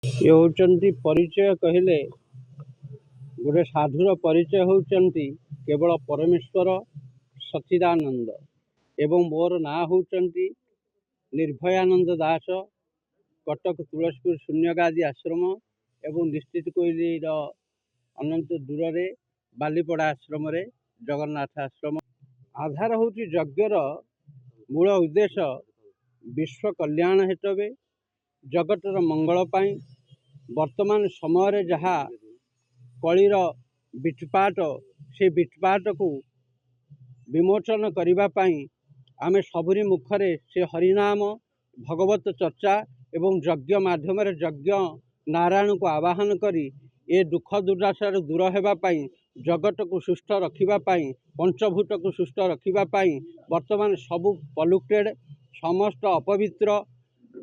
ये होचंती परिचय कहले गोटे साधुर परिचय होचंती केवल परमेश्वर सच्चिदानंद एवं मोर ना होचंती निर्भयानंद दास कटक तुलसीपुर शून्यगादी आश्रम एवं निश्चित कोइलीर अनंत दूर रे बालीपड़ा आश्रम रे जगन्नाथ आश्रम आधार होची यज्ञर मूल उद्देश्य विश्व कल्याण हेतु जगतर मंगल पाई वर्तमान समय जहाँ कलीर बिटपाट से बिटपाट को विमोचन करने आम सबरी मुखरे से हरिनाम भगवत चर्चा एवं यज्ञ माध्यम यज्ञ नारायण को आवाहन करी ए दुख दुर्दशा दूर होगापाई जगत को सुस्थ रखापी पंचभूत को सुस्थ रखापी वर्तमान सबू पल्यूटेड समस्त अपवित्र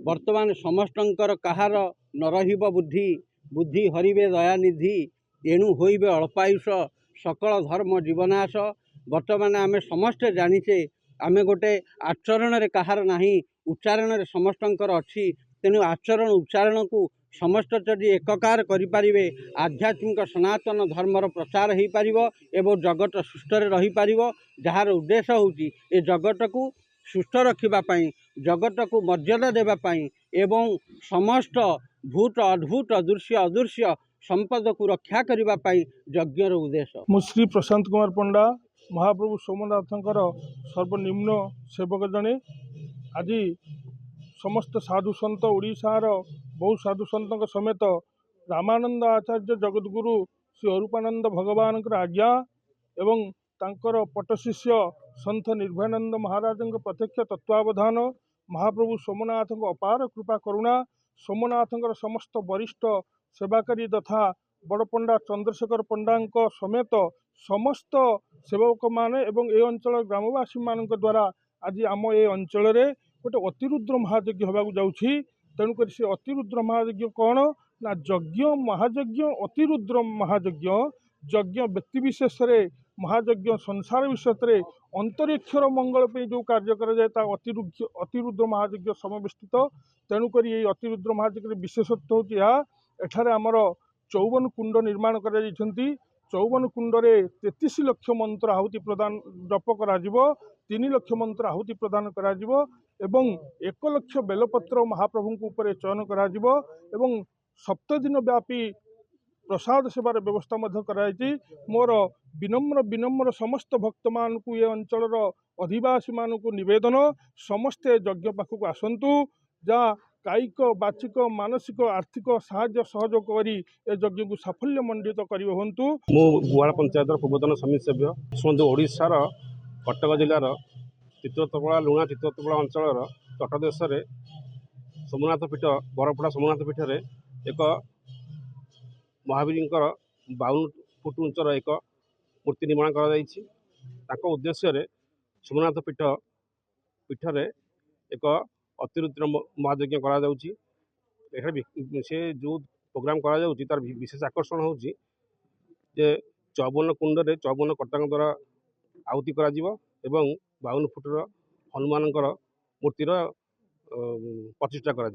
वर्तमान समस्तंकर कहार न रहिब बुद्धि बुद्धि हरिबे दयानिधि एणु होइबे अल्पायुष सकल धर्म जीवनाश वर्तमान आमे समस्ते जानिचे आमे गोटे आचरण रे कहार नाही उच्चारण रे समस्तंकर अछि तेणु आचरण उच्चारण को समस्त जदि एककार करिपारिबे आध्यात्मिक सनातन धर्मर प्रचार हो पारिबो एवं जगत सुस्थ रही पारिबो जार उद्देश्य होची ए जगत को सुस्थ रखिबा पई जगत को मर्यादा देबा पई एवं समस्त भूत अद्भुत दृश्य अदृश्य संपद को रक्षा करने पाई यज्ञर उद्देश्य। मुश्री प्रशांत कुमार पंडा महाप्रभु सोमनाथंकर सर्वनिम्न सेवक जने आज समस्त साधु सन्त ओडिशार बहु साधु सन्त समेत रामानंद आचार्य जगद्गुरु श्री अरूपानंद भगवान आज्ञा एवं तांकर पटशिष्य सन्थ निर्भयानंद महाराज प्रत्यक्ष तत्वावधान महाप्रभु सोमनाथ अपार कृपा करुणा सोमनाथ समस्त वरिष्ठ सेवाकारी तथा बड़पंडा चंद्रशेखर पंडा समेत समस्त सेवक माने एवं ए अंचल ग्रामवासी मान द्वारा आज आम ए अंचल गोटे अतिरुद्र महायज्ञ होगाक जाऊँगी तेणुक से अतिरुद्र महायज्ञ कौन ना यज्ञ महायज्ञ अतिरुद्र महायज्ञ यज्ञ व्यक्तिशेष महायज्ञ संसार विषय अंतरिक्षर मंगल पे जो कार्य कराए अतिरुद्र महायज्ञ समवेष्टित तेणुक ये अतिरुद्र महायज्ञ विशेषत्व होती एठारे आमर 54 कुंड निर्माण कर 54 कुंडरे 33 लाख मंत्र आहुति प्रदान जप कर 3 लाख मंत्र आहुति प्रदान कर 1 लाख बेलपत्र महाप्रभु ऊपर चयन कर 7 दिन व्यापी प्रसाद सेवार व्यवस्था कराई मोर विनम्र विनम्र समस्त भक्त मान को ये अंचल अधिवासी मान को निवेदन समस्ते यज्ञ पाखक आसतु जहाँ कायिक बाचिक मानसिक आर्थिक साहाय्य सहयोग करी ए यज्ञ को साफल्य मंडित करिवे हंतु। मु गुवाड़ पंचायत पूर्वतन समिति सभ्य शुणु ओडिशार कटक जिलार चित्रतपड़ा लुणा चित्रतपड़ा अंचल तटदेश सोमनाथ पीठ बरपड़ा सोमनाथ पीठ एक महावीर 52 फुट उच्चर एक मूर्ति निर्माण कर उद्देश्य सोमनाथ पीठ पीठरे एक अतिरुद्र महायज्ञ करा से जो प्रोग्राम करा तार विशेष आकर्षण हूँ 54 कुंड 54 कर्ता द्वारा आहुति करा 52 फुटर हनुमान मूर्तिर प्रतिष्ठा करा।